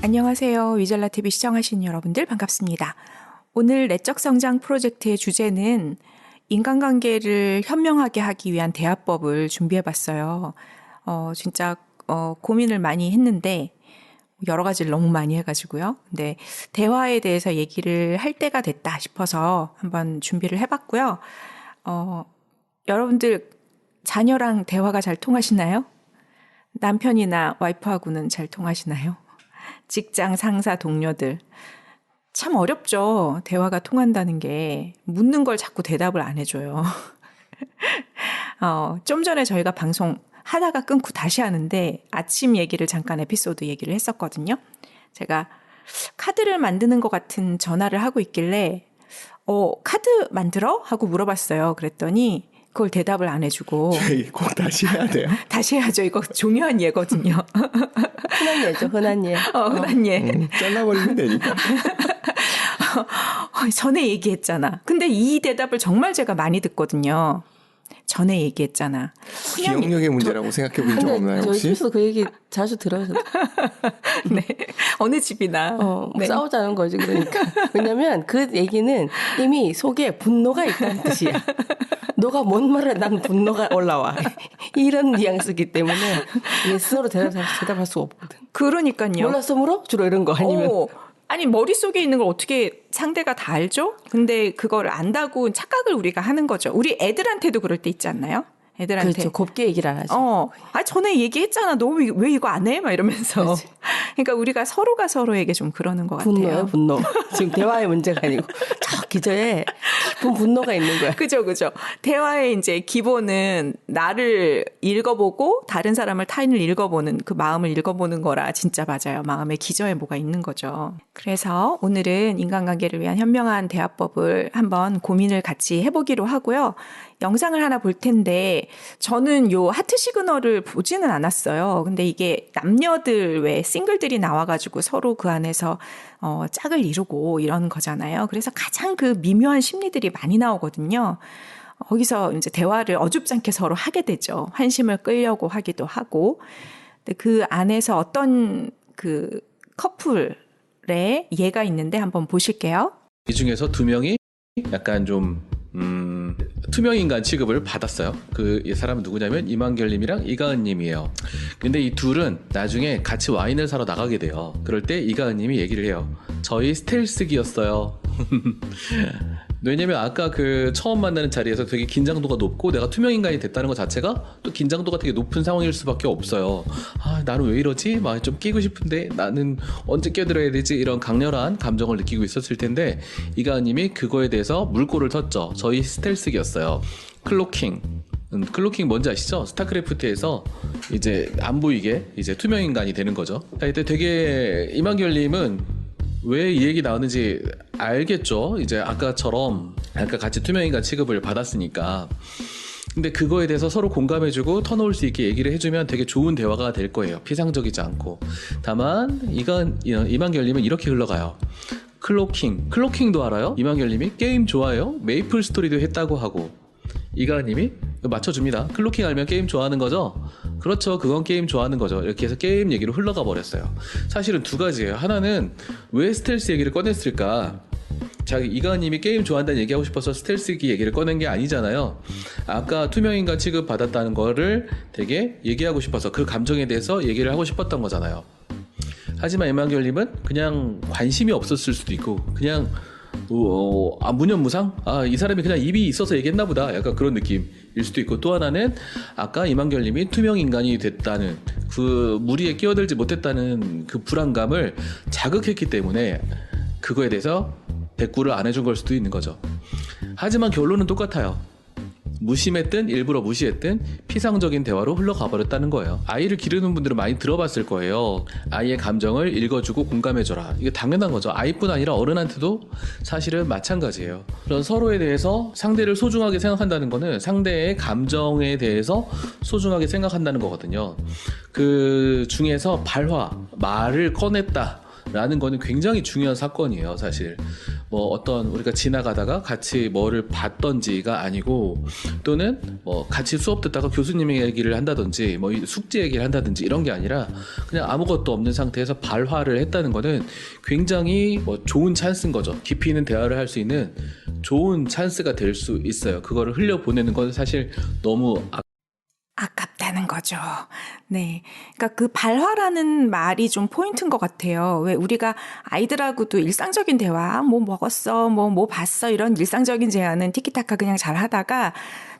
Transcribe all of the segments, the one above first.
안녕하세요. 위젤라TV 시청하신 여러분들 반갑습니다. 오늘 내적 성장 프로젝트의 주제는 인간관계를 현명하게 하기 위한 대화법을 준비해봤어요. 진짜 고민을 많이 했는데 여러 가지를 너무 많이 해가지고요. 근데 대화에 대해서 얘기를 할 때가 됐다 싶어서 한번 준비를 해봤고요. 여러분들 자녀랑 대화가 잘 통하시나요? 남편이나 와이프하고는 잘 통하시나요? 직장 상사 동료들. 참 어렵죠. 대화가 통한다는 게. 묻는 걸 자꾸 대답을 안 해줘요. 좀 전에 저희가 방송 하다가 끊고 다시 하는데 아침 얘기를 잠깐 에피소드 얘기를 했었거든요. 제가 카드를 만드는 것 같은 전화를 하고 있길래 카드 만들어? 하고 물어봤어요. 그랬더니 그걸 대답을 안 해주고. 저희 꼭 다시 해야 돼요? 다시 해야죠. 이거 중요한 예거든요. 흔한 예죠. 흔한 예. 흔한 예. 잘라버리면 되니까. 전에 얘기했잖아. 근데 이 대답을 정말 제가 많이 듣거든요. 전에 얘기했잖아. 기억력의 문제라고 생각해 본 적 없나요, 저희 혹시? 집에서 그 얘기 자주 들어요. 네. 어느 집이나. 네. 싸우자는 거지, 그러니까. 왜냐면 그 얘기는 이미 속에 분노가 있다는 뜻이야. 너가 뭔 말을 난 분노가 올라와. 이런 뉘앙스이기 때문에 예스로 대답할 수 없거든. 그러니까요. 몰라서 물어? 주로 이런 거 아니면. 아니 머릿속에 있는 걸 어떻게 상대가 다 알죠? 근데 그걸 안다고 착각을 우리가 하는 거죠. 우리 애들한테도 그럴 때 있지 않나요? 애들한테. 그렇죠. 곱게 얘기를 안 하죠. 전에 얘기했잖아. 너 왜 이거 안 해? 막 이러면서. 그렇지. 그러니까 우리가 서로가 서로에게 좀 그러는 것 같아요. 분노예요, 분노. 지금 대화의 문제가 아니고 저 기저에 깊은 분노가 있는 거야. 그죠. 대화의 이제 기본은 나를 읽어보고 다른 사람을 타인을 읽어보는 그 마음을 읽어보는 거라 진짜 맞아요. 마음의 기저에 뭐가 있는 거죠. 그래서 오늘은 인간관계를 위한 현명한 대화법을 한번 고민을 같이 해보기로 하고요. 영상을 하나 볼 텐데 저는 요 하트 시그널을 보지는 않았어요. 근데 이게 남녀들 왜 싱글들이 나와가지고 서로 그 안에서 짝을 이루고 이런 거잖아요. 그래서 가장 그 미묘한 심리들이 많이 나오거든요. 거기서 이제 대화를 어줍잖게 서로 하게 되죠. 환심을 끌려고 하기도 하고. 근데 그 안에서 어떤 그 커플의 예가 있는데 한번 보실게요. 이 중에서 두 명이 약간 좀 투명인간 취급을 받았어요. 그 사람은 누구냐면 이만결님이랑 이가은님이에요. 근데 이 둘은 나중에 같이 와인을 사러 나가게 돼요. 그럴 때 이가은님이 얘기를 해요. 저희 스텔스기였어요. 왜냐면 아까 그 처음 만나는 자리에서 되게 긴장도가 높고 내가 투명인간이 됐다는 것 자체가 또 긴장도가 되게 높은 상황일 수밖에 없어요. 나는 왜 이러지? 막 좀 끼고 싶은데 나는 언제 껴들어야 되지? 이런 강렬한 감정을 느끼고 있었을 텐데 이가은님이 그거에 대해서 물꼬를 텄죠. 저희 스텔스기였어요. 클로킹 뭔지 아시죠? 스타크래프트에서 이제 안 보이게 이제 투명인간이 되는 거죠. 이때 되게 이만결님은 왜 이 얘기 나왔는지 알겠죠? 이제 아까처럼 아까 같이 투명인간 취급을 받았으니까. 근데 그거에 대해서 서로 공감해주고 터놓을 수 있게 얘기를 해주면 되게 좋은 대화가 될 거예요. 피상적이지 않고. 다만 이만결님은 이렇게 흘러가요. 클로킹도 알아요? 이만결님이 게임 좋아해요? 메이플 스토리도 했다고 하고 이가은님이 맞춰줍니다. 클로킹 알면 게임 좋아하는 거죠? 그렇죠. 그건 게임 좋아하는 거죠. 이렇게 해서 게임 얘기로 흘러가 버렸어요. 사실은 두 가지예요. 하나는 왜 스텔스 얘기를 꺼냈을까? 이가은님이 게임 좋아한다는 얘기하고 싶어서 스텔스기 얘기를 꺼낸 게 아니잖아요. 아까 투명인간 취급 받았다는 거를 되게 얘기하고 싶어서 그 감정에 대해서 얘기를 하고 싶었던 거잖아요. 하지만 이만결님은 그냥 관심이 없었을 수도 있고 그냥 무념무상? 이 사람이 그냥 입이 있어서 얘기했나 보다. 약간 그런 느낌일 수도 있고 또 하나는 아까 이만결님이 투명인간이 됐다는 그 무리에 끼어들지 못했다는 그 불안감을 자극했기 때문에 그거에 대해서 대꾸를 안 해준 걸 수도 있는 거죠. 하지만 결론은 똑같아요. 무심했든 일부러 무시했든 피상적인 대화로 흘러가 버렸다는 거예요. 아이를 기르는 분들은 많이 들어봤을 거예요. 아이의 감정을 읽어주고 공감해줘라. 이게 당연한 거죠. 아이뿐 아니라 어른한테도 사실은 마찬가지예요. 그런 서로에 대해서 상대를 소중하게 생각한다는 거는 상대의 감정에 대해서 소중하게 생각한다는 거거든요. 그 중에서 말을 꺼냈다 라는 거는 굉장히 중요한 사건이에요. 사실 뭐 어떤 우리가 지나가다가 같이 뭐를 봤던지가 아니고 또는 뭐 같이 수업 듣다가 교수님의 얘기를 한다든지 뭐 숙제 얘기를 한다든지 이런 게 아니라 그냥 아무것도 없는 상태에서 발화를 했다는 거는 굉장히 뭐 좋은 찬스인 거죠. 깊이 있는 대화를 할 수 있는 좋은 찬스가 될 수 있어요. 그거를 흘려보내는 건 사실 너무 아깝다는 거죠. 네. 그러니까 그 발화라는 말이 좀 포인트인 것 같아요. 왜 우리가 아이들하고도 일상적인 대화, 뭐 먹었어, 뭐 봤어, 이런 일상적인 제안은 티키타카 그냥 잘 하다가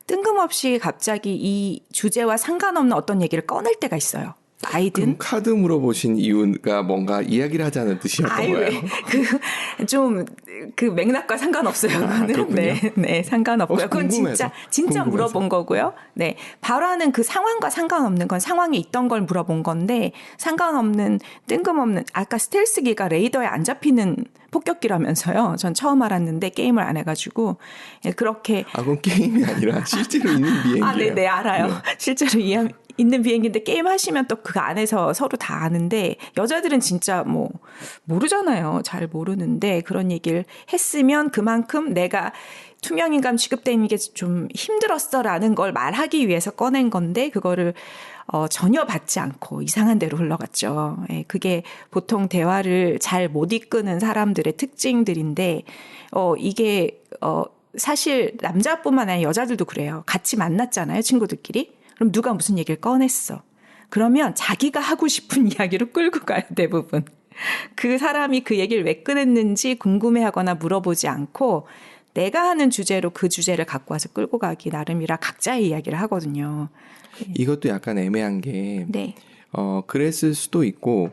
뜬금없이 갑자기 이 주제와 상관없는 어떤 얘기를 꺼낼 때가 있어요. 아이든. 그럼 카드 물어보신 이유가 뭔가 이야기를 하자는 뜻이었던 거예요? 그 맥락과 상관없어요. 그거는. 그렇군요. 네, 상관없고요. 그건 궁금해서. 진짜 궁금해서. 물어본 거고요. 네. 발화는 그 상황과 상관없는 건 상황에 있던 걸 물어본 건데 상관없는 뜬금없는 아까 스텔스기가 레이더에 안 잡히는 폭격기라면서요. 전 처음 알았는데 게임을 안 해가지고 그렇게 그건 게임이 아니라 실제로 있는 비행기예요. 네, 알아요. 실제로 있는 비행기인데 게임 하시면 또 그 안에서 서로 다 아는데 여자들은 진짜 뭐 모르잖아요. 잘 모르는데 그런 얘기를 했으면 그만큼 내가 투명인간 취급되는 게 좀 힘들었어라는 걸 말하기 위해서 꺼낸 건데 그거를 전혀 받지 않고 이상한 대로 흘러갔죠. 예, 그게 보통 대화를 잘 못 이끄는 사람들의 특징들인데 이게 사실 남자뿐만 아니라 여자들도 그래요. 같이 만났잖아요, 친구들끼리. 그럼 누가 무슨 얘기를 꺼냈어. 그러면 자기가 하고 싶은 이야기로 끌고 가요, 대부분. 그 사람이 그 얘기를 왜 꺼냈는지 궁금해하거나 물어보지 않고 내가 하는 주제로 그 주제를 갖고 와서 끌고 가기 나름이라 각자의 이야기를 하거든요. 이것도 약간 애매한 게 네. 그랬을 수도 있고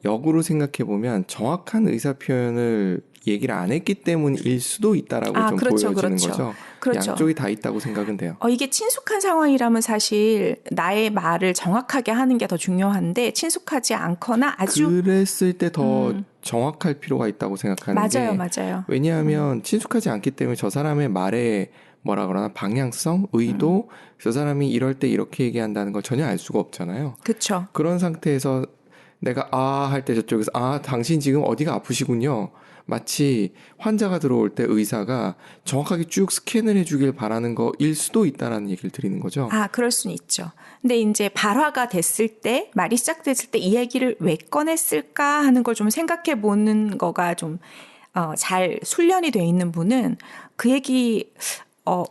역으로 생각해 보면 정확한 의사 표현을 얘기를 안 했기 때문일 수도 있다라고 좀 그렇죠, 보여지는 그렇죠. 거죠. 그렇죠. 양쪽이 다 있다고 생각은 돼요. 이게 친숙한 상황이라면 사실 나의 말을 정확하게 하는 게 더 중요한데 친숙하지 않거나 아주 그랬을 때 더 정확할 필요가 있다고 생각하는 게 맞아요. 왜냐하면 친숙하지 않기 때문에 저 사람의 말에 뭐라 그러나 방향성, 의도, 저 사람이 이럴 때 이렇게 얘기한다는 걸 전혀 알 수가 없잖아요. 그렇죠. 그런 상태에서 내가 할 때 저쪽에서 당신 지금 어디가 아프시군요. 마치 환자가 들어올 때 의사가 정확하게 쭉 스캔을 해주길 바라는 거일 수도 있다라는 얘기를 드리는 거죠. 그럴 수는 있죠. 근데 이제 발화가 됐을 때, 말이 시작됐을 때 이 얘기를 왜 꺼냈을까 하는 걸 좀 생각해 보는 거가 좀 잘 훈련이 돼 있는 분은 그 얘기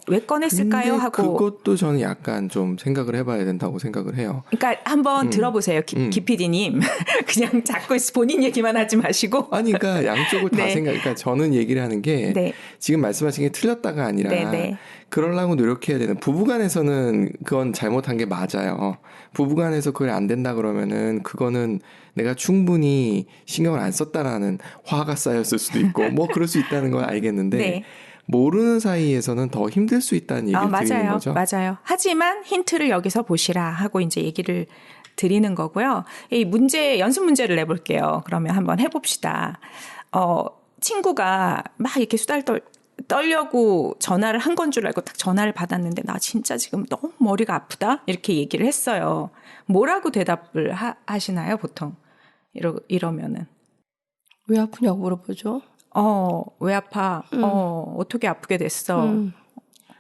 왜 꺼냈을까요? 근데 하고 그것도 저는 약간 좀 생각을 해봐야 된다고 생각을 해요. 그러니까 한번 들어보세요, 기PD님. 그냥 자꾸 본인 얘기만 하지 마시고. 그러니까 양쪽을 다 네. 그러니까 저는 얘기를 하는 게 네. 지금 말씀하신 게 틀렸다가 아니라 네. 그러려고 노력해야 되는 부부간에서는 그건 잘못한 게 맞아요. 부부간에서 그걸 안 된다 그러면은 그거는 내가 충분히 신경을 안 썼다라는 화가 쌓였을 수도 있고 뭐 그럴 수 있다는 건 알겠는데 네. 모르는 사이에서는 더 힘들 수 있다는 얘기를 드리는 거죠. 맞아요. 하지만 힌트를 여기서 보시라 하고 이제 얘기를 드리는 거고요. 이 연습 문제를 내볼게요. 그러면 한번 해봅시다. 친구가 막 이렇게 떨려고 전화를 한 건 줄 알고 딱 전화를 받았는데 나 진짜 지금 너무 머리가 아프다 이렇게 얘기를 했어요. 뭐라고 대답을 하시나요, 보통? 이러면은. 왜 아프냐고 물어보죠. 왜 아파? 어떻게 아프게 됐어?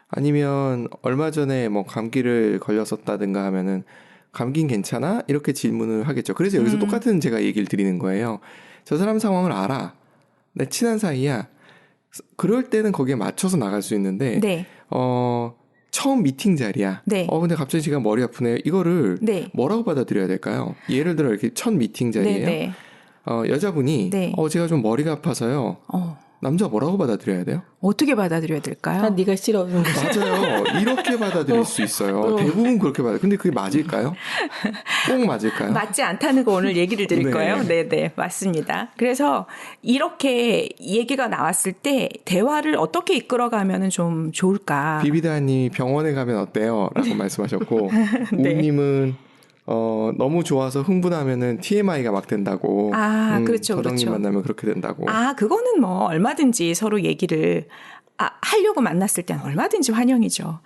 아니면 얼마 전에 뭐 감기를 걸렸었다든가 하면은 감기는 괜찮아? 이렇게 질문을 하겠죠. 그래서 여기서 똑같은 제가 얘기를 드리는 거예요. 저 사람 상황을 알아. 내 친한 사이야. 그럴 때는 거기에 맞춰서 나갈 수 있는데 네. 처음 미팅 자리야. 네. 근데 갑자기 제가 머리 아프네요. 이거를 네. 뭐라고 받아들여야 될까요? 예를 들어 이렇게 첫 미팅 자리예요. 네. 여자분이 네. 제가 좀 머리가 아파서요. 남자가 뭐라고 받아들여야 돼요? 어떻게 받아들여야 될까요? 네가 싫어하는 거죠. 맞아요. 이렇게 받아들일 수 있어요. 대부분 그렇게 받아요. 근데 그게 맞을까요? 꼭 맞을까요? 맞지 않다는 거 오늘 얘기를 드릴 네. 거예요. 네, 맞습니다. 그래서 이렇게 얘기가 나왔을 때 대화를 어떻게 이끌어가면 좀 좋을까? 비비다님이 병원에 가면 어때요? 라고 말씀하셨고 네. 우님은 너무 좋아서 흥분하면은 TMI가 막 된다고. 그렇죠. 저덕님 만나면 그렇게 된다고. 그거는 뭐 얼마든지 서로 얘기를 하려고 만났을 때는 얼마든지 환영이죠.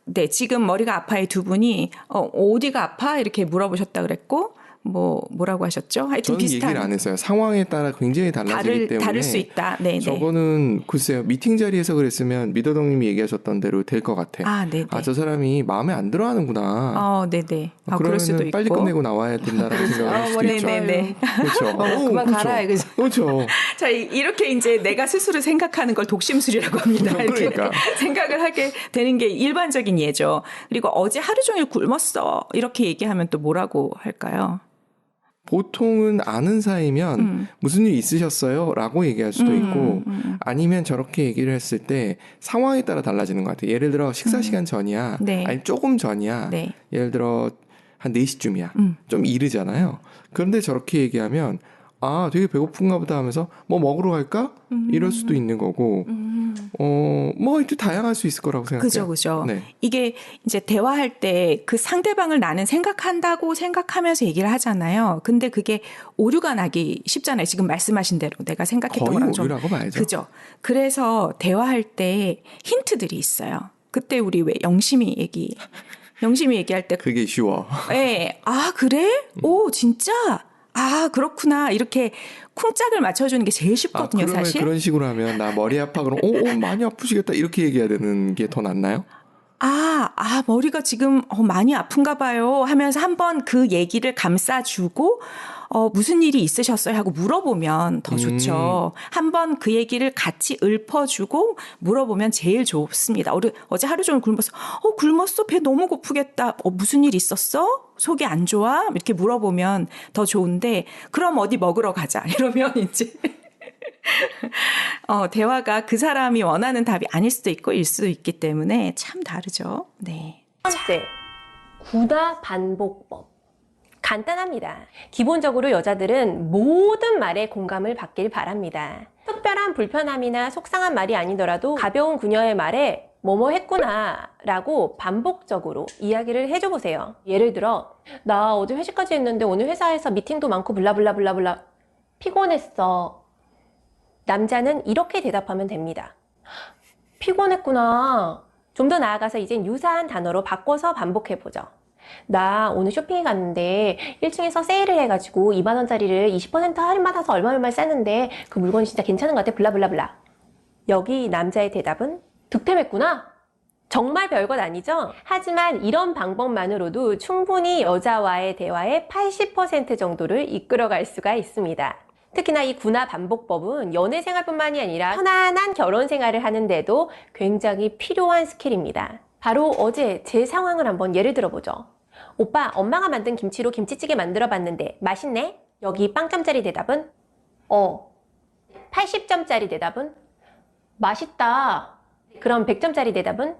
네, 지금 머리가 아파의 두 분이 어디가 아파? 이렇게 물어보셨다 그랬고 뭐라고 하셨죠? 하여튼 저는 비슷한 얘기를 안 했어요. 상황에 따라 굉장히 달라지기 때문에 다를 수 있다. 네, 네. 저거는 글쎄요. 미팅 자리에서 그랬으면 미더덕님이 얘기하셨던 대로 될 것 같아. 아, 네, 네. 저 사람이 마음에 안 들어하는구나. 네, 네. 그럴 수도 그러면은 있고. 빨리 끝내고 나와야 된다라고 생각을 할 수도 네, 있죠. 네, 네. 그렇죠. 그만 그렇죠. 가라, 이거죠. 그렇죠. 자, 이렇게 이제 내가 스스로 생각하는 걸 독심술이라고 합니다. 이렇게 그러니까. 생각을 하게 되는 게 일반적인 예죠. 그리고 어제 하루 종일 굶었어. 이렇게 얘기하면 또 뭐라고 할까요? 보통은 아는 사이면 무슨 일 있으셨어요? 라고 얘기할 수도 있고 아니면 저렇게 얘기를 했을 때 상황에 따라 달라지는 것 같아요. 예를 들어 식사 시간 전이야. 네. 아니 조금 전이야. 네. 예를 들어 한 4시쯤이야. 좀 이르잖아요. 그런데 저렇게 얘기하면 되게 배고픈가 보다 하면서 뭐 먹으러 갈까? 이럴 수도 있는 거고 뭐 이제 다양할 수 있을 거라고 생각해요. 그죠. 네. 이게 이제 대화할 때 그 상대방을 나는 생각한다고 생각하면서 얘기를 하잖아요. 근데 그게 오류가 나기 쉽잖아요. 지금 말씀하신 대로 내가 생각했던 거의 거랑 좀 오류라고 봐야죠. 그죠. 그래서 대화할 때 힌트들이 있어요. 그때 우리 왜 영심이 얘기할 때 그게 쉬워. 네. 그래? 오, 진짜? 그렇구나. 이렇게 쿵짝을 맞춰주는 게 제일 쉽거든요, 그러면 사실. 그런 식으로 하면 나 머리 아파 그럼 많이 아프시겠다 이렇게 얘기해야 되는 게 더 낫나요? 머리가 지금 많이 아픈가 봐요 하면서 한번 그 얘기를 감싸주고 무슨 일이 있으셨어요 하고 물어보면 더 좋죠. 한번 그 얘기를 같이 읊어주고 물어보면 제일 좋습니다. 어제 하루 종일 굶었어? 배 너무 고프겠다. 무슨 일 있었어? 속이 안 좋아? 이렇게 물어보면 더 좋은데 그럼 어디 먹으러 가자. 이러면 이제 대화가 그 사람이 원하는 답이 아닐 수도 있고 일 수도 있기 때문에 참 다르죠. 네. 첫 번째, 구다 반복법. 간단합니다. 기본적으로 여자들은 모든 말에 공감을 받길 바랍니다. 특별한 불편함이나 속상한 말이 아니더라도 가벼운 그녀의 말에 뭐뭐 했구나 라고 반복적으로 이야기를 해줘 보세요. 예를 들어 나 어제 회식까지 했는데 오늘 회사에서 미팅도 많고 블라블라블라블라 피곤했어. 남자는 이렇게 대답하면 됩니다. 피곤했구나. 좀 더 나아가서 이젠 유사한 단어로 바꿔서 반복해보죠. 나 오늘 쇼핑에 갔는데 1층에서 세일을 해가지고 2만원짜리를 20% 할인받아서 얼마 쌌는데 그 물건이 진짜 괜찮은 것 같아. 블라블라블라. 여기 남자의 대답은 득템했구나. 정말 별것 아니죠? 하지만 이런 방법만으로도 충분히 여자와의 대화의 80% 정도를 이끌어갈 수가 있습니다. 특히나 이 구나 반복법은 연애 생활뿐만이 아니라 편안한 결혼 생활을 하는데도 굉장히 필요한 스킬입니다. 바로 어제 제 상황을 한번 예를 들어보죠. 오빠, 엄마가 만든 김치로 김치찌개 만들어 봤는데 맛있네? 여기 빵점짜리 대답은 80점짜리 대답은 맛있다. 그럼 100점짜리 대답은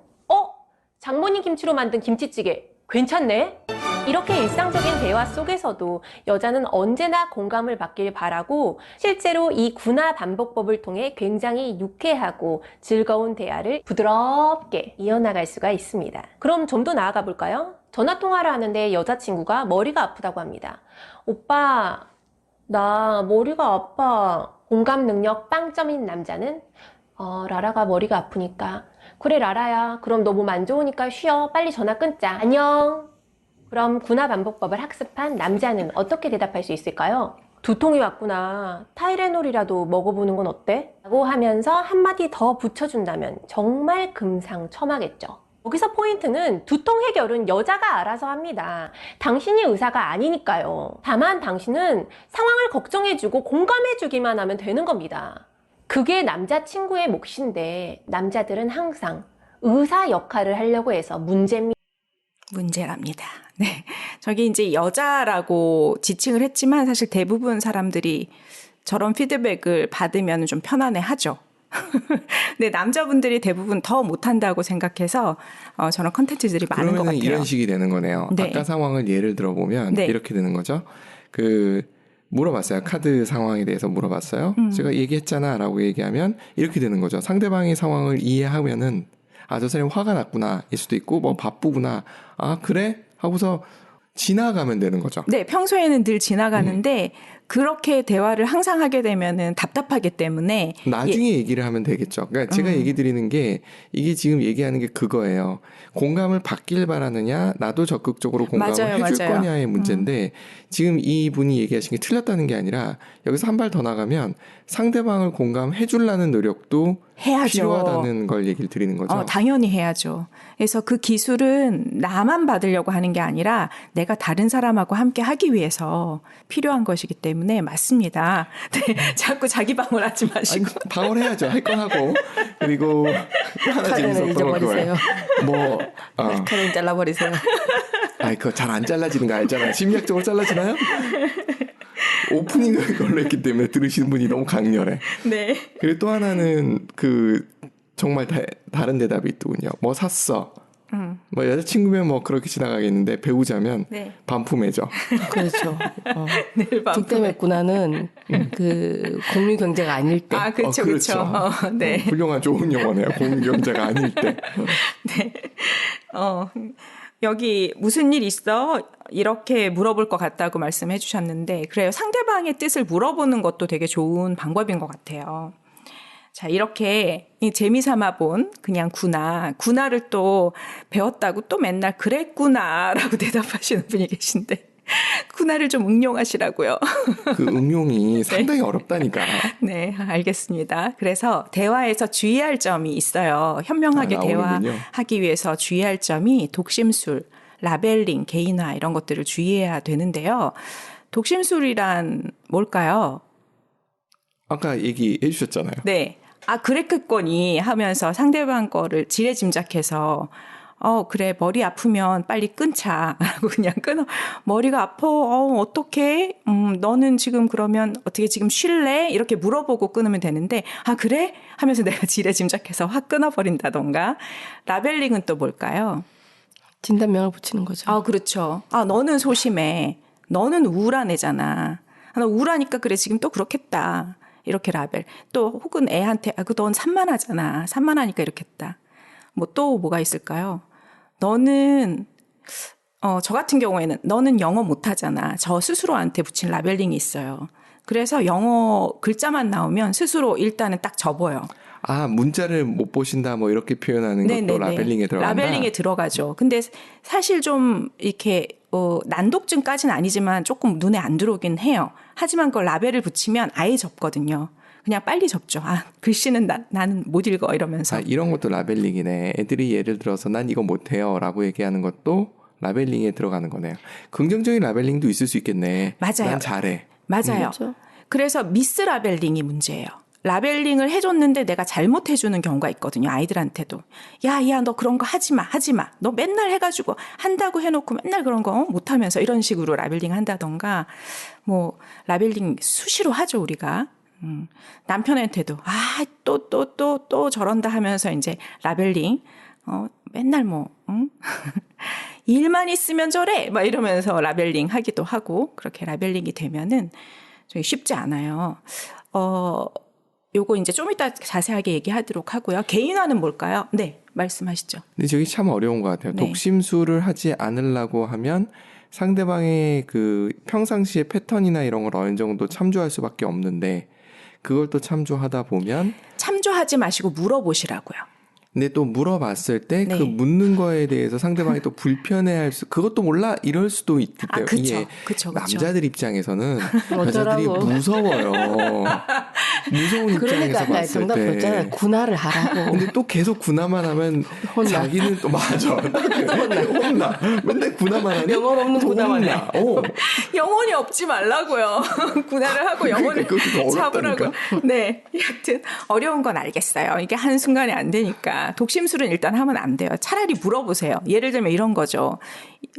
장모님 김치로 만든 김치찌개 괜찮네? 이렇게 일상적인 대화 속에서도 여자는 언제나 공감을 받길 바라고 실제로 이 구나 반복법을 통해 굉장히 유쾌하고 즐거운 대화를 부드럽게 이어나갈 수가 있습니다. 그럼 좀 더 나아가 볼까요? 전화통화를 하는데 여자친구가 머리가 아프다고 합니다. 오빠, 나 머리가 아파. 공감 능력 빵점인 남자는 라라가 머리가 아프니까 그래 라라야 그럼 너 몸 안 좋으니까 쉬어. 빨리 전화 끊자. 안녕. 그럼 구나 반복법을 학습한 남자는 어떻게 대답할 수 있을까요? 두통이 왔구나. 타이레놀이라도 먹어보는 건 어때? 라고 하면서 한마디 더 붙여준다면 정말 금상첨화겠죠. 여기서 포인트는 두통 해결은 여자가 알아서 합니다. 당신이 의사가 아니니까요. 다만 당신은 상황을 걱정해주고 공감해주기만 하면 되는 겁니다. 그게 남자친구의 몫인데 남자들은 항상 의사 역할을 하려고 해서 문제랍니다. 네. 저기 이제 여자라고 지칭을 했지만 사실 대부분 사람들이 저런 피드백을 받으면 좀 편안해 하죠. 근데 남자분들이 대부분 더 못한다고 생각해서 저런 컨텐츠들이 많은 것 그러면 같아요. 이런 식이 되는 거네요. 네. 아까 상황을 예를 들어보면 네. 이렇게 되는 거죠. 물어봤어요. 카드 상황에 대해서 물어봤어요. 제가 얘기했잖아 라고 얘기하면 이렇게 되는 거죠. 상대방의 상황을 이해하면은 저 사람이 화가 났구나 일 수도 있고 뭐 바쁘구나 그래? 하고서 지나가면 되는 거죠. 네, 평소에는 늘 지나가는데 그렇게 대화를 항상 하게 되면은 답답하기 때문에 나중에 얘기를 하면 되겠죠. 그러니까 제가 얘기 드리는 게 이게 지금 얘기하는 게 그거예요. 공감을 받길 바라느냐, 나도 적극적으로 공감을 맞아요, 해줄 맞아요. 거냐의 문제인데 지금 이분이 얘기하신 게 틀렸다는 게 아니라 여기서 한 발 더 나가면 상대방을 공감해 주려는 노력도 해야죠. 필요하다는 걸 얘기를 드리는 거죠. 당연히 해야죠. 그래서 그 기술은 나만 받으려고 하는 게 아니라 내가 다른 사람하고 함께 하기 위해서 필요한 것이기 때문에 맞습니다. 네, 자꾸 자기 방어하지 마시고. 아니, 방어해야죠. 할 건 하고. 그리고 또 하나 칼은 재밌었던 건 잊어버리세요. 그거예요. 칼은 잘라버리세요. 아이, 그거 잘 안 잘라지는 거 알잖아요. 심리학적으로 잘라지나요? 오프닝을 걸로 했기 때문에 들으시는 분이 너무 강렬해. 네. 그리고 또 하나는 그 정말 다른 대답이 있더군요. 뭐 샀어? 뭐 여자친구면 뭐 그렇게 지나가겠는데 배우자면 네. 반품해줘. 그렇죠. 늘 밤. 득대맥구나는 그 공유 경제가 아닐 때. 아, 그렇죠, 그렇죠. 그렇죠. 네. 훌륭한 좋은 용어네요. 공경제가 아닐 때. 네. 여기 무슨 일 있어? 이렇게 물어볼 것 같다고 말씀해 주셨는데, 그래요. 상대방의 뜻을 물어보는 것도 되게 좋은 방법인 것 같아요. 자, 이렇게 재미삼아 본 그냥 군화를 또 배웠다고 또 맨날 그랬구나라고 대답하시는 분이 계신데, 군화를 좀 응용하시라고요. 그 응용이 상당히 어렵다니까. 네, 알겠습니다. 그래서 대화에서 주의할 점이 있어요. 현명하게 나오는군요. 대화하기 위해서 주의할 점이 독심술, 라벨링, 개인화 이런 것들을 주의해야 되는데요. 독심술이란 뭘까요? 아까 얘기해 주셨잖아요. 네. 아, 그랬겠거니 하면서 상대방 거를 지레짐작해서 그래, 머리 아프면 빨리 끊자. 라고 그냥 끊어. 머리가 아파? 어떡해? 너는 지금 그러면 어떻게 지금 쉴래? 이렇게 물어보고 끊으면 되는데, 아, 그래? 하면서 내가 지레짐작해서 확 끊어버린다던가. 라벨링은 또 뭘까요? 진단명을 붙이는 거죠. 아, 그렇죠. 아, 너는 소심해. 너는 우울한 애잖아. 아, 너 우울하니까 그래, 지금 또 그렇겠다. 이렇게 라벨. 또 혹은 애한테, 넌 산만하잖아. 산만하니까 이렇게 했다. 뭐 또 뭐가 있을까요? 너는 저 같은 경우에는 너는 영어 못하잖아. 저 스스로한테 붙인 라벨링이 있어요. 그래서 영어 글자만 나오면 스스로 일단은 딱 접어요. 아, 문자를 못 보신다 뭐 이렇게 표현하는 것도 라벨링에 들어간다. 라벨링에 들어가죠. 근데 사실 좀 이렇게 난독증까지는 아니지만 조금 눈에 안 들어오긴 해요. 하지만 그걸 라벨을 붙이면 아예 접거든요. 그냥 빨리 접죠. 아, 글씨는 나는 못 읽어 이러면서. 아, 이런 것도 라벨링이네. 애들이 예를 들어서 난 이거 못해요 라고 얘기하는 것도 라벨링에 들어가는 거네요. 긍정적인 라벨링도 있을 수 있겠네. 맞아요. 난 잘해. 맞아요. 그렇죠. 그래서 미스 라벨링이 문제예요. 라벨링을 해줬는데 내가 잘못해주는 경우가 있거든요. 아이들한테도. 야, 너 그런 거 하지 마. 너 맨날 해가지고 한다고 해놓고 맨날 그런 거 못하면서 이런 식으로 라벨링 한다던가. 뭐 라벨링 수시로 하죠, 우리가. 남편한테도 또 저런다 하면서 이제 라벨링 맨날 일만 있으면 저래 막 이러면서 라벨링 하기도 하고 그렇게 라벨링이 되면은 좀 쉽지 않아요. 요거 이제 좀 이따 자세하게 얘기하도록 하고요. 개인화는 뭘까요? 네, 말씀하시죠. 근데 저기 참 어려운 것 같아요. 네. 독심술을 하지 않으려고 하면 상대방의 그 평상시의 패턴이나 이런 걸 어느 정도 참조할 수밖에 없는데 그걸 또 참조하다 보면 참조하지 마시고 물어보시라고요. 근데 또 물어봤을 때 그 네. 묻는 거에 대해서 상대방이 또 불편해할 그것도 몰라 이럴 수도 있기 때문에 이게 그쵸. 남자들 입장에서는 어쩌라고. 여자들이 무서워요. 무서운 입장에서 그러니까 아까 봤을 정답 때. 줬잖아요. 군화를 하라고. 근데 또 계속 군화만 하면 혼나. 자기는 또 맞아. 혼나. 맨날 군화만 하니 영혼 없는 또 군화만 혼나. 어. 영혼이 없지 말라고요. 군화를 하고 영혼을 그러니까 그거 잡으라고. 네, 여하튼 어려운 건 알겠어요. 이게 한순간에 안 되니까. 독심술은 일단 하면 안 돼요. 차라리 물어보세요. 예를 들면 이런 거죠.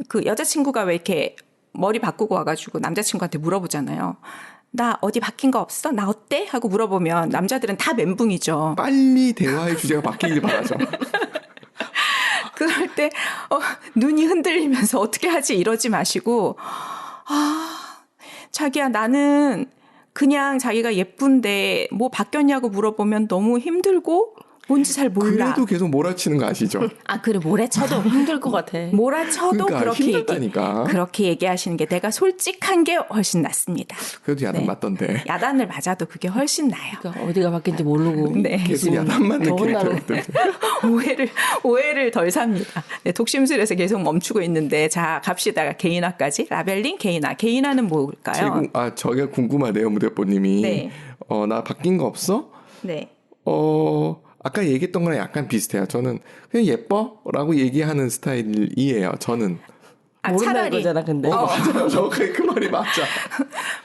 그 여자친구가 왜 이렇게 머리 바꾸고 와가지고 남자친구한테 물어보잖아요. 나 어디 바뀐 거 없어? 나 어때? 하고 물어보면 남자들은 다 멘붕이죠. 빨리 대화의 주제가 바뀌길 바라죠. 그럴 때 눈이 흔들리면서 어떻게 하지 이러지 마시고 자기야 나는 그냥 자기가 예쁜데 뭐 바뀌었냐고 물어보면 너무 힘들고 뭔지 잘 몰라. 그래도 계속 몰아치는 거 아시죠? 아, 그래, 몰아쳐도 힘들 것 같아. 몰아쳐도 그러니까 그렇게 힘들다니까. 그렇게 얘기하시는 게 내가 솔직한 게 훨씬 낫습니다. 그래도 야단 네. 맞던데. 야단을 맞아도 그게 훨씬 나아요. 그러니까 어디가 바뀐지 모르고 네. 계속 있으면 야단 맞는 더 혼나는 캐릭터거든. 오해를 덜 삽니다. 네, 독심술에서 계속 멈추고 있는데 자 갑시다. 개인화까지. 라벨링 개인화. 개인화는 뭘까요? 저게 궁금하네요, 무대뽀님이. 네. 나 바뀐 거 없어? 네. 아까 얘기했던 거랑 약간 비슷해요. 저는 그냥 예뻐라고 얘기하는 스타일이에요. 저는. 모른다는 차라리 거잖아, 근데. 맞아요. 정확하게 그 말이 맞아.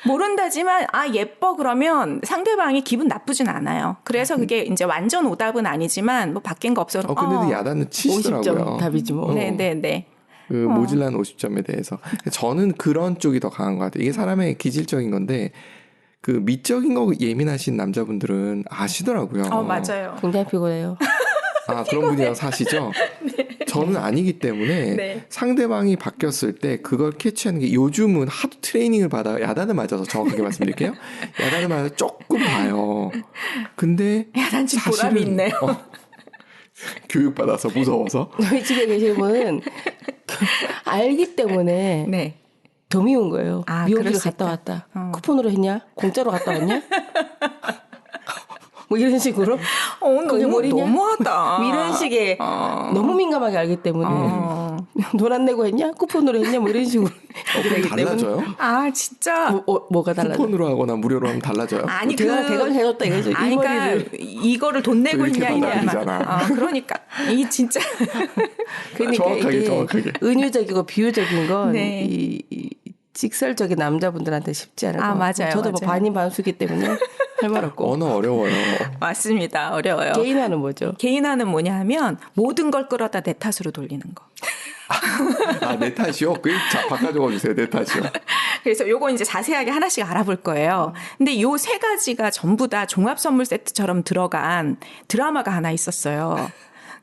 모른다지만 예뻐 그러면 상대방이 기분 나쁘진 않아요. 그래서 그게 이제 완전 오답은 아니지만 뭐 바뀐 거 없어. 근데도 야단은 치시더라고요. 50점 답이지 뭐. 네. 그 모질란 50점에 대해서. 저는 그런 쪽이 더 강한 것 같아요. 이게 사람의 기질적인 건데 그 미적인 거 예민하신 남자분들은 아시더라고요. 맞아요. 굉장히 피곤해요. 그런 분이랑 사시죠? 저는 아니기 때문에 네. 상대방이 바뀌었을 때 그걸 캐치하는 게 요즘은 하도 트레이닝을 받아 야단을 맞아서 정확하게 말씀드릴게요. 야단을 맞아서 조금 봐요. 근데 야단치 보람이 있네요. 교육받아서 무서워서. 저희 집에 계시는 분은 알기 때문에 네. 더 미운 거예요. 그럴 미용실 수 갔다 있다. 왔다. 쿠폰으로 했냐? 공짜로 갔다 왔냐? 뭐 이런 식으로. 그게 뭐리냐? 너무하다. 이런 식의 너무 민감하게 알기 때문에 돈 안 내고 했냐? 쿠폰으로 했냐? 뭐 이런 식으로 얘기를 하기 때문에. 달라져요? 진짜. 뭐가 달라져? 쿠폰으로 하거나 무료로 하면 달라져요. 아니 대관 해줬다 이거죠. 이 그러니까 머리를. 이거를 돈 내고 이렇게 했냐 받아들이잖아. 그러니까 이 진짜 그러니까 정확하게, 이게 정확하게. 은유적이고 비유적인 건 네. 이 직설적인 남자분들한테 쉽지 않을 것 같고 맞아요, 저도 뭐 맞아요. 반인반수기 때문에 할 말 없고. 언어 어려워요. 맞습니다. 어려워요. 개인화는 뭐죠? 개인화는 뭐냐 하면 모든 걸 끌어다 내 탓으로 돌리는 거. 내 탓이요? 자, 바꿔 적어주세요. 내 탓이요. 그래서 요거 이제 자세하게 하나씩 알아볼 거예요. 근데 요 세 가지가 전부 다 종합 선물 세트처럼 들어간 드라마가 하나 있었어요.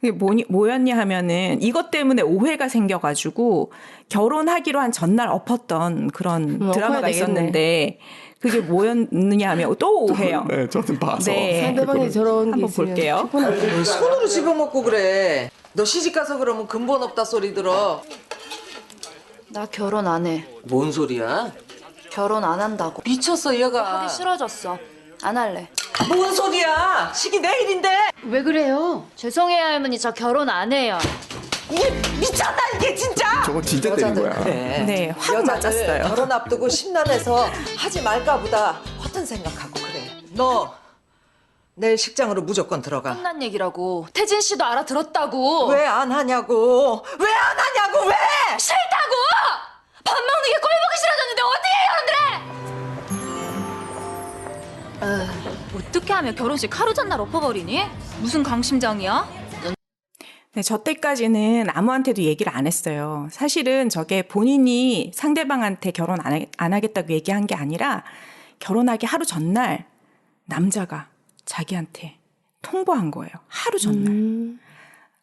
그게 뭐였냐 하면은 이것 때문에 오해가 생겨가지고 결혼하기로 한 전날 엎었던 그런 드라마가 엎어야 되겠네. 있었는데 그게 뭐였느냐 하면 또 오해요. 네, 저는 봐서. 네. 상대방이 저런 게 한번 있으면 볼게요. 왜 손으로 집어먹고 그래? 너 시집가서 그러면 근본 없다 소리 들어. 나 결혼 안 해. 뭔 소리야? 결혼 안 한다고. 미쳤어 얘가. 하기 싫어졌어. 안 할래. 뭔 소리야? 시기 내일인데. 왜 그래요? 죄송해요 할머니 저 결혼 안 해요. 이게 미쳤나 이게 진짜. 저건 진짜 때린 거야. 그래. 네, 확 여자들 맞았어요. 결혼 앞두고 심란해서 하지 말까 보다 허튼 생각하고 그래. 너 내일 식장으로 무조건 들어가. 끝난 얘기라고. 태진 씨도 알아들었다고. 왜 안 하냐고. 왜 안 하냐고 왜? 싫다고! 밥 먹는 게 꼴보기 싫어졌는데 어떻게 해 여러분들! 어떻게 하면 결혼식 하루 전날 엎어버리니? 무슨 강심장이야? 네, 저 때까지는 아무한테도 얘기를 안 했어요. 사실은 저게 본인이 상대방한테 결혼 안 하겠다고 얘기한 게 아니라 결혼하기 하루 전날 남자가 자기한테 통보한 거예요. 하루 전날.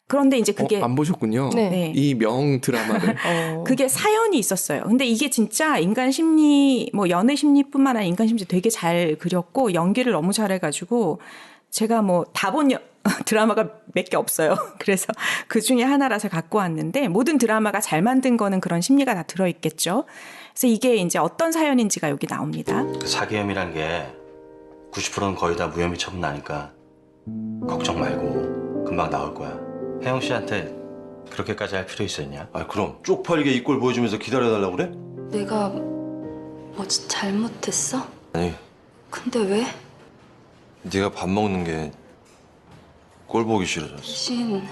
그런데 이제 그게 안 보셨군요. 네. 이 명 드라마를. 그게 사연이 있었어요. 근데 이게 진짜 인간 심리, 뭐 연애 심리뿐만 아니라 인간 심리 되게 잘 그렸고 연기를 너무 잘해가지고 제가 뭐 다 본 드라마가 몇 개 없어요. 그래서 그 중에 하나라서 갖고 왔는데 모든 드라마가 잘 만든 거는 그런 심리가 다 들어있겠죠. 그래서 이게 이제 어떤 사연인지가 여기 나옵니다. 그 사기혐이란 게 90%는 거의 다 무혐의 처분 나니까 걱정 말고 금방 나올 거야. 혜영 씨한테 그렇게까지 할 필요 있었냐? 그럼 쪽팔리게 이 꼴 보여주면서 기다려달라고 그래? 내가 뭐 잘못했어? 아니, 근데 왜? 네가 밥 먹는 게 꼴 보기 싫어졌어. 대신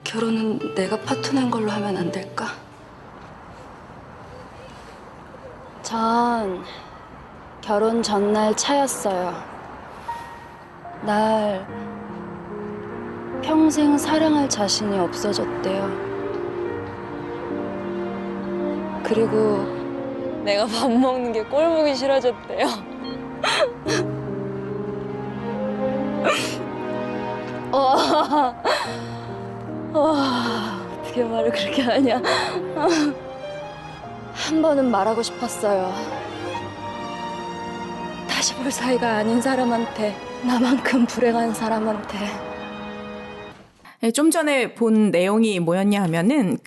결혼은 내가 파토낸 걸로 하면 안 될까? 전 결혼 전날 차였어요. 날 평생 사랑할 자신이 없어졌대요. 그리고 내가 밥 먹는 게 꼴 보기 싫어졌대요. 어떻게 말을 그렇게 하냐. 한 번은 말하고 싶었어요. 다시 볼 사이가 아닌 사람한테 나만큼 불행한 사람한테. 네, 좀 전에 본 내용이 뭐였냐 하면은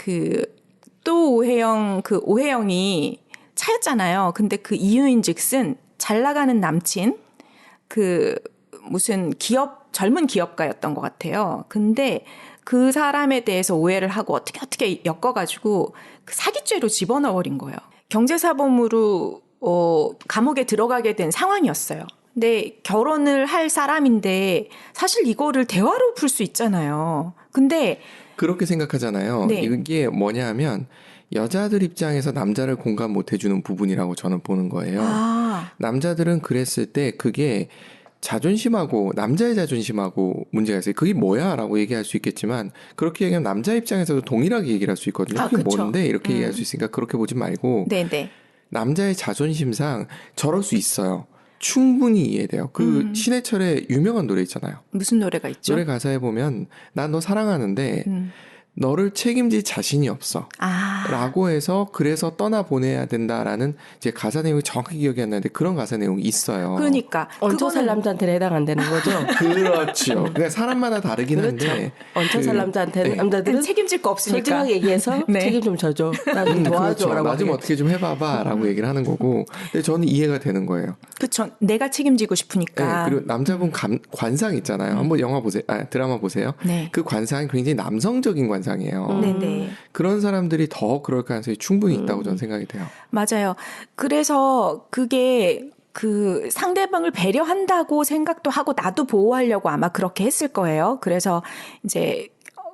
또 오해영이 차였잖아요. 근데 그 이유인즉슨 잘 나가는 남친 무슨 젊은 기업가였던 것 같아요. 근데 그 사람에 대해서 오해를 하고 어떻게 엮어가지고 그 사기죄로 집어넣어버린 거예요. 경제사범으로 감옥에 들어가게 된 상황이었어요. 근데 결혼을 할 사람인데 사실 이거를 대화로 풀 수 있잖아요. 근데 그렇게 생각하잖아요. 네. 이게 뭐냐 하면 여자들 입장에서 남자를 공감 못 해주는 부분이라고 저는 보는 거예요. 남자들은 그랬을 때 그게 자존심하고 남자의 자존심하고 문제가 있어요. 그게 뭐야? 라고 얘기할 수 있겠지만 그렇게 얘기하면 남자 입장에서도 동일하게 얘기를 할 수 있거든요. 그게 그쵸. 뭔데? 이렇게 얘기할 수 있으니까 그렇게 보지 말고 네네. 남자의 자존심상 저럴 수 있어요. 충분히 이해돼요. 신해철의 유명한 노래 있잖아요. 무슨 노래가 있죠? 노래 가사에 보면 난 너 사랑하는데 너를 책임질 자신이 없어. 라고 해서 그래서 떠나보내야 된다라는 이제 가사 내용이 정확히 기억이 안 나는데 그런 가사 내용이 있어요. 그러니까 얹혀살 남자한테는 해당 안 되는 거죠. 그렇죠. 그러니까 사람마다 다르긴 한데 얹혀살 남자한테는 네. 남자들은 책임질 거 없으니까. 솔직하게 얘기해서 네. 책임 좀 져줘. 나 좀 도와줘. 그렇죠. 나 좀 어떻게 좀 해봐봐 라고 얘기를 하는 거고 근데 저는 이해가 되는 거예요. 그렇죠. 내가 책임지고 싶으니까. 네, 그리고 남자분 관상 있잖아요. 한번 영화 보세요. 드라마 보세요. 네. 그 관상이 굉장히 남성적인 관상이에요. 네네. 그런 사람들이 더 그럴 가능성이 충분히 있다고 저는 생각이 돼요. 맞아요. 그래서 그게 상대방을 배려한다고 생각도 하고 나도 보호하려고 아마 그렇게 했을 거예요. 그래서 이제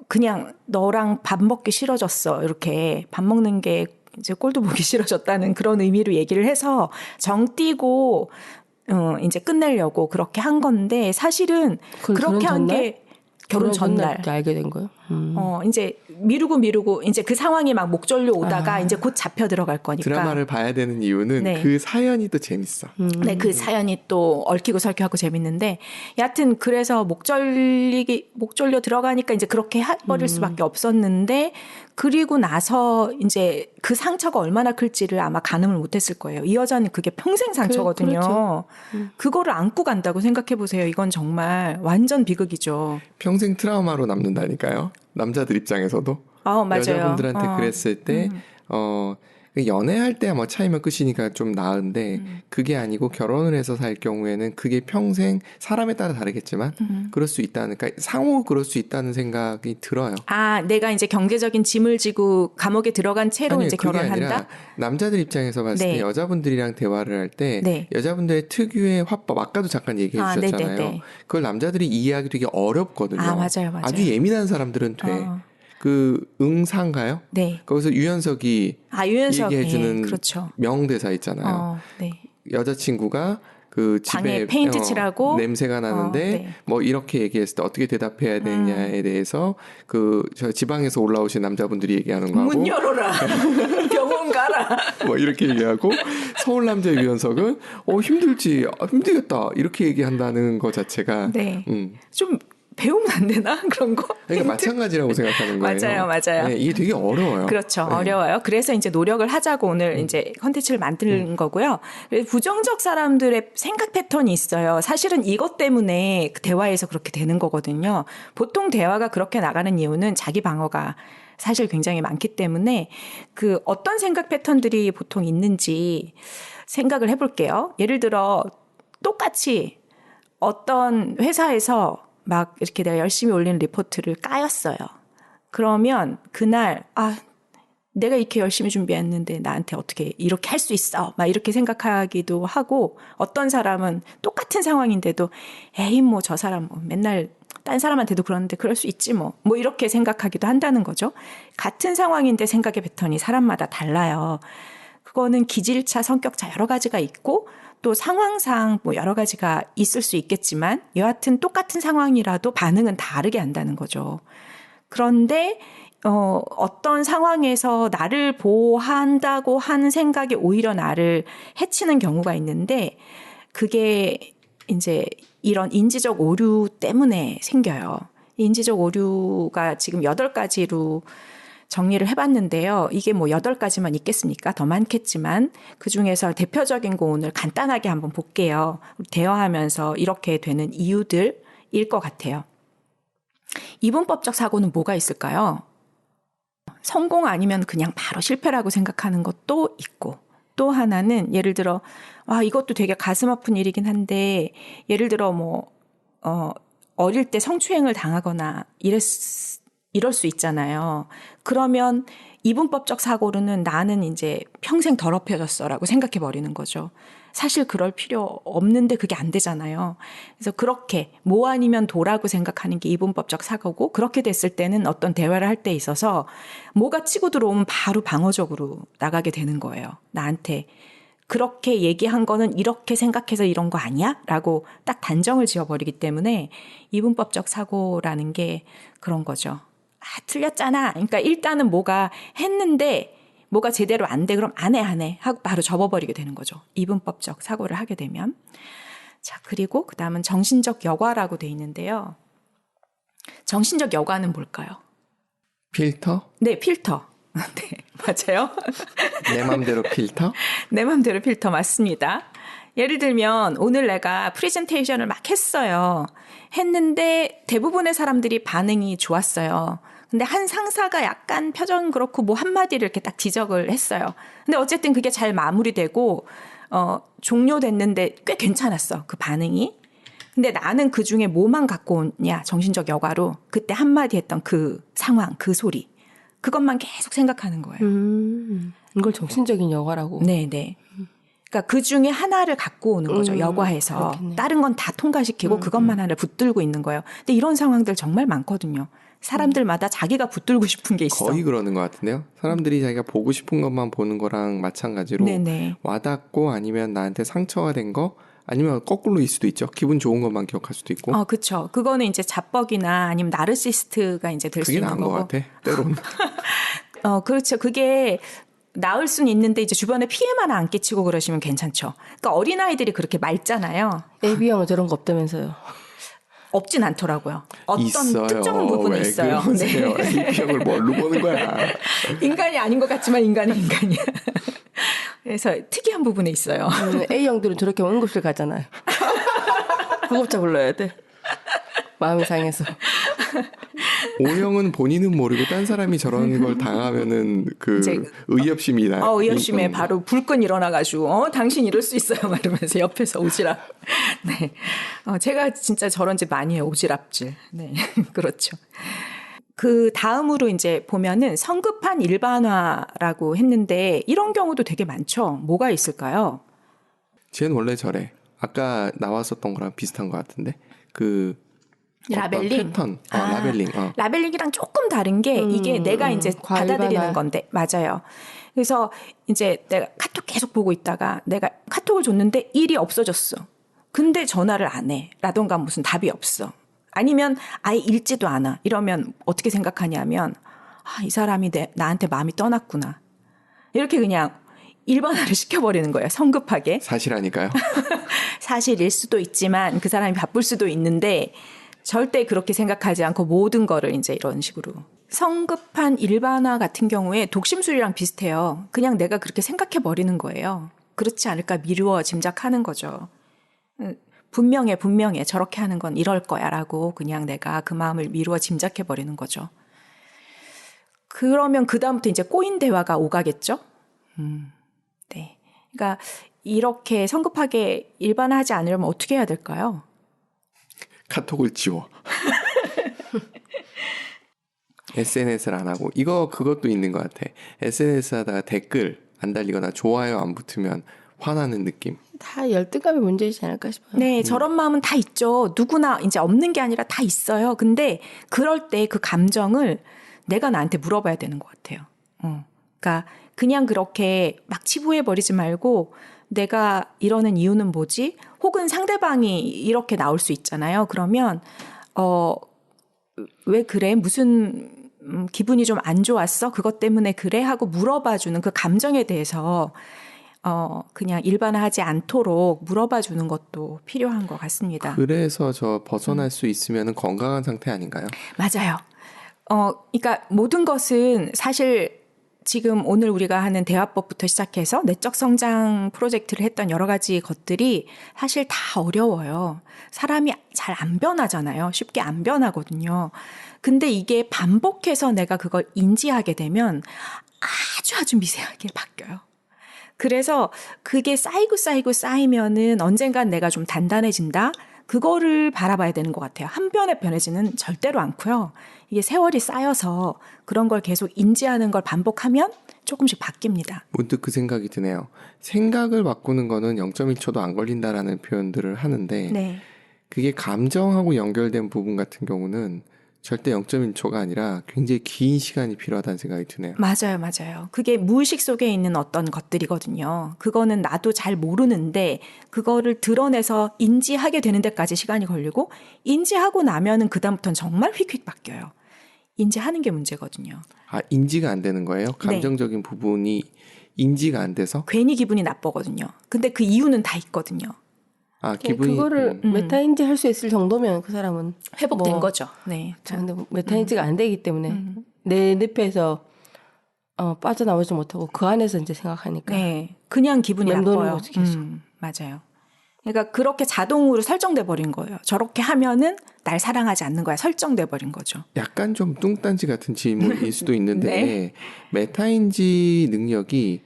그냥 너랑 밥 먹기 싫어졌어. 이렇게 밥 먹는 게 이제 꼴도 보기 싫어졌다는 그런 의미로 얘기를 해서 정 띄고 이제 끝내려고 그렇게 한 건데 사실은 그렇게 한 게 결혼 전날 알게 된 거예요. 이제 미루고 이제 그 상황이 막 목졸려 오다가 이제 곧 잡혀 들어갈 거니까. 드라마를 봐야 되는 이유는 네. 그 사연이 또 재밌어. 네, 그 사연이 또 얽히고 설키하고 재밌는데 여하튼 그래서 목졸려 들어가니까 이제 그렇게 해버릴 수밖에 없었는데 그리고 나서 이제 그 상처가 얼마나 클지를 아마 가늠을 못했을 거예요. 이 여자는 그게 평생 상처거든요. 그렇죠. 그거를 안고 간다고 생각해 보세요. 이건 정말 완전 비극이죠. 평생 트라우마로 남는다니까요. 남자들 입장에서도. 맞아요. 여자분들한테 그랬을 때 연애할 때야 뭐 차이면 끝이니까 좀 나은데 그게 아니고 결혼을 해서 살 경우에는 그게 평생 사람에 따라 다르겠지만 그럴 수 있다는, 그러니까 상호 그럴 수 있다는 생각이 들어요. 내가 이제 경제적인 짐을 지고 감옥에 들어간 채로 아니요, 이제 그게 결혼한다? 아니라 남자들 입장에서 봤을 네. 때 여자분들이랑 대화를 할 때 네. 여자분들의 특유의 화법, 아까도 잠깐 얘기해 주셨잖아요. 네네네. 그걸 남자들이 이해하기 되게 어렵거든요. 맞아요. 아주 예민한 사람들은 돼. 그 응사인가요? 네. 거기서 유연석이 유연석 얘기해주는 그렇죠. 명대사 있잖아요. 네. 여자친구가 그 집에 방에 페인트 칠하고 냄새가 나는데 네. 뭐 이렇게 얘기했을 때 어떻게 대답해야 되냐에 대해서 저 지방에서 올라오신 남자분들이 얘기하는 거하고 문 열어라. 병원 가라. 뭐 이렇게 얘기하고 서울 남자 유연석은 힘들겠다 이렇게 얘기한다는 것 자체가 네. 좀 배우면 안 되나? 그런 거? 그러니까 마찬가지라고 생각하는 거예요. 맞아요. 네, 이게 되게 어려워요. 그렇죠. 네. 어려워요. 그래서 이제 노력을 하자고 오늘 이제 컨텐츠를 만드는 거고요. 부정적 사람들의 생각 패턴이 있어요. 사실은 이것 때문에 그 대화에서 그렇게 되는 거거든요. 보통 대화가 그렇게 나가는 이유는 자기 방어가 사실 굉장히 많기 때문에 그 어떤 생각 패턴들이 보통 있는지 생각을 해볼게요. 예를 들어 똑같이 어떤 회사에서 막 이렇게 내가 열심히 올리는 리포트를 까였어요. 그러면 그날 내가 이렇게 열심히 준비했는데 나한테 어떻게 이렇게 할 수 있어? 막 이렇게 생각하기도 하고 어떤 사람은 똑같은 상황인데도 에이 뭐 저 사람 맨날 딴 사람한테도 그러는데 그럴 수 있지 뭐 이렇게 생각하기도 한다는 거죠. 같은 상황인데 생각의 패턴이 사람마다 달라요. 그거는 기질차, 성격차 여러 가지가 있고 또 상황상 뭐 여러 가지가 있을 수 있겠지만 여하튼 똑같은 상황이라도 반응은 다르게 한다는 거죠. 그런데 어떤 상황에서 나를 보호한다고 하는 생각이 오히려 나를 해치는 경우가 있는데 그게 이제 이런 인지적 오류 때문에 생겨요. 인지적 오류가 지금 8가지로 정리를 해봤는데요. 이게 뭐 8가지만 있겠습니까? 더 많겠지만 그중에서 대표적인 거 오늘 간단하게 한번 볼게요. 대화하면서 이렇게 되는 이유들일 것 같아요. 이분법적 사고는 뭐가 있을까요? 성공 아니면 그냥 바로 실패라고 생각하는 것도 있고, 또 하나는 예를 들어 이것도 되게 가슴 아픈 일이긴 한데, 예를 들어 어릴 때 성추행을 당하거나 이럴 수 있잖아요. 그러면 이분법적 사고로는 나는 이제 평생 더럽혀졌어라고 생각해 버리는 거죠. 사실 그럴 필요 없는데 그게 안 되잖아요. 그래서 그렇게 뭐 아니면 도라고 생각하는 게 이분법적 사고고, 그렇게 됐을 때는 어떤 대화를 할 때 있어서 뭐가 치고 들어오면 바로 방어적으로 나가게 되는 거예요. 나한테 그렇게 얘기한 거는 이렇게 생각해서 이런 거 아니야? 라고 딱 단정을 지어버리기 때문에 이분법적 사고라는 게 그런 거죠. 틀렸잖아. 그러니까 일단은 뭐가 했는데 뭐가 제대로 안 돼. 그럼 안 해 하고 바로 접어버리게 되는 거죠. 이분법적 사고를 하게 되면. 자, 그리고 그 다음은 정신적 여과라고 돼 있는데요. 정신적 여과는 뭘까요? 필터? 네, 필터. 네, 맞아요. 내 맘대로 필터? 내 맘대로 필터 맞습니다. 예를 들면 오늘 내가 프레젠테이션을 막 했어요. 했는데 대부분의 사람들이 반응이 좋았어요. 근데 한 상사가 약간 표정 그렇고 뭐 한마디를 이렇게 딱 지적을 했어요. 근데 어쨌든 그게 잘 마무리되고 종료됐는데 꽤 괜찮았어. 그 반응이. 근데 나는 그중에 뭐만 갖고 오냐, 정신적 여과로. 그때 한마디 했던 그 상황, 그 소리. 그것만 계속 생각하는 거예요. 이걸 정신적인 여과라고. 네네. 그러니까 그 중에 하나를 갖고 오는 거죠. 여과해서. 그렇겠네. 다른 건 다 통과시키고 그것만 하나를 붙들고 있는 거예요. 근데 이런 상황들 정말 많거든요. 사람들마다 자기가 붙들고 싶은 게 있어. 거의 그러는 것 같은데요. 사람들이 자기가 보고 싶은 것만 보는 거랑 마찬가지로 네네. 와닿고 아니면 나한테 상처가 된 거, 아니면 거꾸로일 수도 있죠. 기분 좋은 것만 기억할 수도 있고. 그렇죠. 그거는 이제 자뻑이나 아니면 나르시스트가 이제 될 수 그게 있는 나은 것 거고. 같아. 때로는. 그렇죠. 그게 나을 수는 있는데 이제 주변에 피해만 안 끼치고 그러시면 괜찮죠. 그러니까 어린아이들이 그렇게 맑잖아요. AB형은 저런 거 없다면서요. 없진 않더라고요. 어떤 있어요. 특정 부분이 왜 있어요. 그러세요? AB형을 뭘로 보는 거야? 인간이 아닌 것 같지만 인간은 인간이야. 그래서 특이한 부분에 있어요. A형들은 저렇게 응급실 가잖아요. 구급차 불러야 돼. 마음이 상해서. O형은 본인은 모르고 딴 사람이 저런 걸 당하면은 그 이제 의협심이 나요. 의협심에 바로 불끈 일어나가지고 당신 이럴 수 있어요. 말하면서 옆에서 오지랖. 네, 제가 진짜 저런 짓 많이 해요. 오지랖질. 네, 그렇죠. 그 다음으로 이제 보면은 성급한 일반화라고 했는데 이런 경우도 되게 많죠. 뭐가 있을까요? 쟤는 원래 저래. 아까 나왔었던 거랑 비슷한 것 같은데 그 라벨링. 패턴, 라벨링. 라벨링이랑 조금 다른 게 이게 내가 이제 받아들이는 과일반화. 건데 맞아요. 그래서 이제 내가 카톡 계속 보고 있다가 내가 카톡을 줬는데 일이 없어졌어. 근데 전화를 안 해. 라던가 무슨 답이 없어. 아니면 아예 읽지도 않아. 이러면 어떻게 생각하냐면 이 사람이 나한테 마음이 떠났구나. 이렇게 그냥 일반화를 시켜버리는 거예요. 성급하게. 사실 아닐까요? 사실일 수도 있지만 그 사람이 바쁠 수도 있는데 절대 그렇게 생각하지 않고 모든 거를 이제 이런 식으로. 성급한 일반화 같은 경우에 독심술이랑 비슷해요. 그냥 내가 그렇게 생각해 버리는 거예요. 그렇지 않을까 미루어 짐작하는 거죠. 분명해 저렇게 하는 건 이럴 거야 라고 그냥 내가 그 마음을 미루어 짐작해 버리는 거죠. 그러면 그다음부터 이제 꼬인 대화가 오가겠죠. 네. 그러니까 이렇게 성급하게 일반화하지 않으려면 어떻게 해야 될까요? 카톡을 지워. SNS를 안 하고. 그것도 있는 것 같아. SNS 하다가 댓글 안 달리거나 좋아요 안 붙으면 화나는 느낌. 다 열등감의 문제이지 않을까 싶어요. 네, 저런 마음은 다 있죠. 누구나 이제 없는 게 아니라 다 있어요. 근데 그럴 때 그 감정을 내가 나한테 물어봐야 되는 것 같아요. 그러니까 그냥 그렇게 막 치부해 버리지 말고 내가 이러는 이유는 뭐지? 혹은 상대방이 이렇게 나올 수 있잖아요. 그러면 왜 그래? 무슨 기분이 좀 안 좋았어? 그것 때문에 그래? 하고 물어봐주는 그 감정에 대해서 그냥 일반화하지 않도록 물어봐주는 것도 필요한 것 같습니다. 그래서 저 벗어날 수 있으면 건강한 상태 아닌가요? 맞아요. 그러니까 모든 것은 사실 지금 오늘 우리가 하는 대화법부터 시작해서 내적 성장 프로젝트를 했던 여러 가지 것들이 사실 다 어려워요. 사람이 잘 안 변하잖아요. 쉽게 안 변하거든요. 근데 이게 반복해서 내가 그걸 인지하게 되면 아주 미세하게 바뀌어요. 그래서 그게 쌓이고 쌓이면은 언젠간 내가 좀 단단해진다? 그거를 바라봐야 되는 것 같아요. 한 번에 변해지는 절대로 않고요. 이게 세월이 쌓여서 그런 걸 계속 인지하는 걸 반복하면 조금씩 바뀝니다. 문득 그 생각이 드네요. 생각을 바꾸는 거는 0.1초도 안 걸린다라는 표현들을 하는데 네. 그게 감정하고 연결된 부분 같은 경우는 절대 0.1초가 아니라 굉장히 긴 시간이 필요하다는 생각이 드네요. 맞아요. 그게 무의식 속에 있는 어떤 것들이거든요. 그거는 나도 잘 모르는데 그거를 드러내서 인지하게 되는 데까지 시간이 걸리고 인지하고 나면은 그다음부터는 정말 휙휙 바뀌어요. 인지하는 게 문제거든요. 아, 인지가 안 되는 거예요? 감정적인 부분이 인지가 안 돼서? 괜히 기분이 나쁘거든요. 근데 그 이유는 다 있거든요. 아, 기분이 그거를 메타인지 할 수 있을 정도면 그 사람은 회복된 뭐, 거죠. 네. 근데 메타인지가 안 되기 때문에 내 늪에서 빠져나오지 못하고 그 안에서 이제 생각하니까 네. 그냥 기분이 맴도는 나빠요. 거지, 계속. 맞아요. 그러니까 그렇게 자동으로 설정돼 버린 거예요. 저렇게 하면은 날 사랑하지 않는 거야. 설정돼 버린 거죠. 약간 좀 뚱딴지 같은 질문일 수도 있는데 네. 메타인지 능력이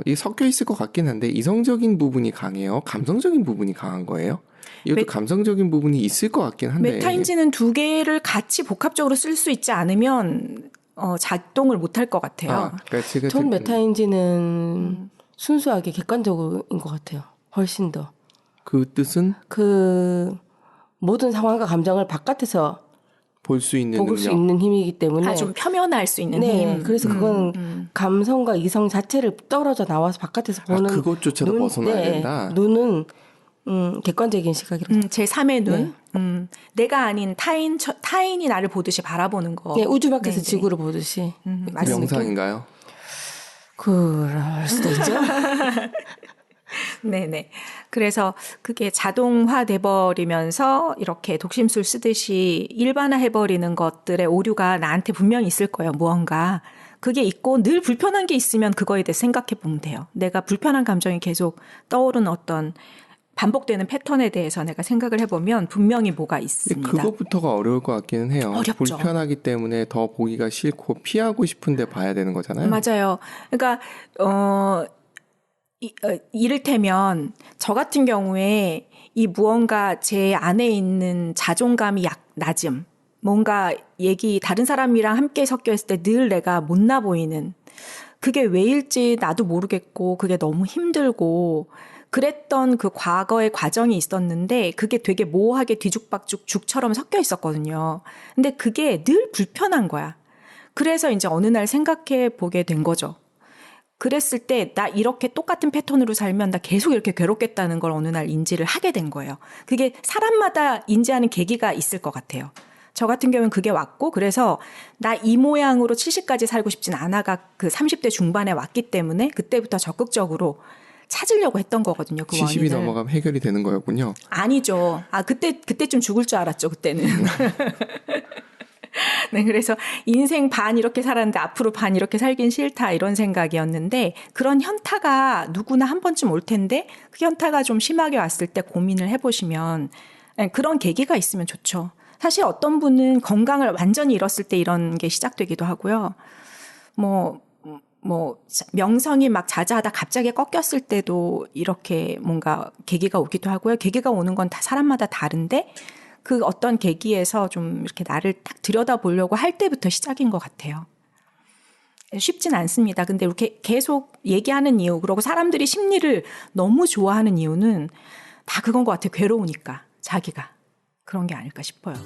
이게 섞여 있을 것 같긴 한데 이성적인 부분이 강해요? 감성적인 부분이 강한 거예요? 이것도 감성적인 부분이 있을 것 같긴 한데 메타인지는 두 개를 같이 복합적으로 쓸 수 있지 않으면 작동을 못 할 것 같아요. 그러니까 제가 전 메타인지는 순수하게 객관적인 것 같아요. 훨씬 더. 그 뜻은 그 모든 상황과 감정을 바깥에서 볼 수 있는 보고 능력. 수 있는 힘이기 때문에 좀 표면할 수 있는 네, 힘. 그래서 그건 감성과 이성 자체를 떨어져 나와서 바깥에서 보는 그것조차도 벗어나야 된다? 눈은 객관적인 시각이라고 제3의 눈. 내가 아닌 타인이 나를 보듯이 바라보는 거. 네, 우주 밖에서 네네. 지구를 보듯이 맞습니다. 명상인가요? 그럴 수도 있죠. 네네. 그래서 그게 자동화돼 버리면서 이렇게 독심술 쓰듯이 일반화해버리는 것들의 오류가 나한테 분명히 있을 거예요. 무언가. 그게 있고 늘 불편한 게 있으면 그거에 대해 생각해 보면 돼요. 내가 불편한 감정이 계속 떠오르는 어떤 반복되는 패턴에 대해서 내가 생각을 해보면 분명히 뭐가 있습니다. 그것부터가 어려울 것 같기는 해요. 어렵죠. 불편하기 때문에 더 보기가 싫고 피하고 싶은데 봐야 되는 거잖아요. 맞아요. 그러니까 이를테면 저 같은 경우에 이 무언가 제 안에 있는 자존감이 낮음, 뭔가 다른 사람이랑 함께 섞여 있을 때 늘 내가 못나 보이는 그게 왜일지 나도 모르겠고 그게 너무 힘들고 그랬던 그 과거의 과정이 있었는데 그게 되게 모호하게 뒤죽박죽 죽처럼 섞여 있었거든요. 근데 그게 늘 불편한 거야. 그래서 이제 어느 날 생각해 보게 된 거죠. 그랬을 때 나 이렇게 똑같은 패턴으로 살면 나 계속 이렇게 괴롭겠다는 걸 어느 날 인지를 하게 된 거예요. 그게 사람마다 인지하는 계기가 있을 것 같아요. 저 같은 경우는 그게 왔고 그래서 나 이 모양으로 70까지 살고 싶진 않아가 그 30대 중반에 왔기 때문에 그때부터 적극적으로 찾으려고 했던 거거든요. 그 70이 원인을. 넘어가면 해결이 되는 거였군요. 아니죠. 그때쯤 죽을 줄 알았죠. 그때는. 네, 그래서 인생 반 이렇게 살았는데 앞으로 반 이렇게 살긴 싫다 이런 생각이었는데 그런 현타가 누구나 한 번쯤 올 텐데 그 현타가 좀 심하게 왔을 때 고민을 해보시면 그런 계기가 있으면 좋죠. 사실 어떤 분은 건강을 완전히 잃었을 때 이런 게 시작되기도 하고요. 명성이 막 자자하다 갑자기 꺾였을 때도 이렇게 뭔가 계기가 오기도 하고요. 계기가 오는 건 다 사람마다 다른데 그 어떤 계기에서 좀 이렇게 나를 딱 들여다보려고 할 때부터 시작인 것 같아요. 쉽진 않습니다. 근데 이렇게 계속 얘기하는 이유, 그리고 사람들이 심리를 너무 좋아하는 이유는 다 그건 것 같아요. 괴로우니까, 자기가. 그런 게 아닐까 싶어요.